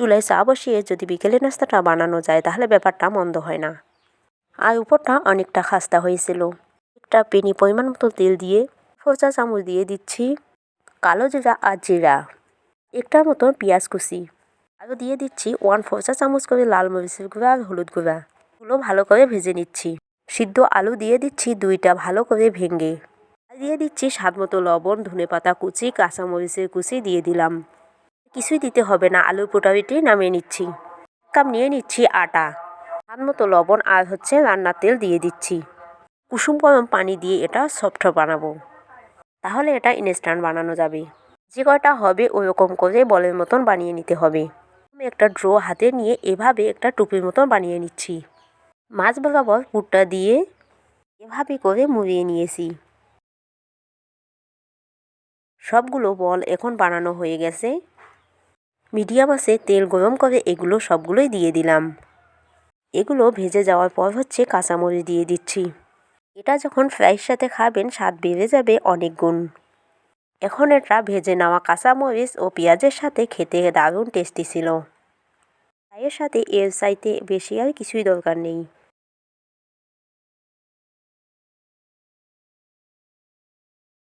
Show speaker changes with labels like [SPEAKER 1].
[SPEAKER 1] চুলায় চা বসিয়ে যদি বিকেলের নাস্তাটা বানানো যায় তাহলে ব্যাপারটা মন্দ হয় না। আর উপরটা অনেকটা খাস্তা হয়েছিল। একটা পেনি পরিমাণ মতো তেল দিয়ে 4 চা চামচ দিয়ে দিচ্ছি কালো জিরা আর জিরা, একটার মতন পেঁয়াজ কুচি, আরও দিয়ে দিচ্ছি 1/4 চা চামচ করে লাল মরিচের গুঁড়া আর হলুদ গুঁড়া। এগুলো ভালো করে ভেজে নিচ্ছি। সিদ্ধ আলু দিয়ে দিচ্ছি 2টা ভালো করে ভেঙে। আর দিয়ে দিচ্ছি স্বাদ মতো লবণ, ধনেপাতা কুচি, কাঁচামরিচের কুচি দিয়ে দিলাম। কিছুই দিতে হবে না, আলু পোটাবিটি নামিয়ে নিচ্ছি। কাপ নিয়ে নিচ্ছি আটা, স্বাদ মতো লবণ আর রান্নার তেল দিয়ে দিচ্ছি। কুসুম গরম পানি দিয়ে এটা সফট বানাবো, তাহলে এটা ইনস্ট্যান্ট বানানো যাবে। যে কয়টা হবে ওরকম করে বলের মতন বানিয়ে নিতে হবে। আমি একটা ড্রো হাতে নিয়ে এভাবে একটা টুপির মতন বানিয়ে নিচ্ছি। মাছ বরাবর পুরটা দিয়ে এভাবে করে মুড়িয়ে নিয়েছি। সবগুলো বল এখন বানানো হয়ে গেছে। মিডিয়াম আঁচে তেল গরম করে এগুলো সবগুলোই দিয়ে দিলাম। এগুলো ভেজে যাওয়ার পর কাঁচামরিচ দিয়ে দিচ্ছি। এটা যখন ফ্রাইয়ের সাথে খাবেন স্বাদ বেড়ে যাবে অনেক গুণ। এখন এটা ভেজে নেওয়া কাঁচামরিচ ও পেঁয়াজের সাথে খেতে দারুণ টেস্টি ছিল। ফ্রাইয়ের সাথে এর চাইতে বেশি আর কিছুই দরকার নেই।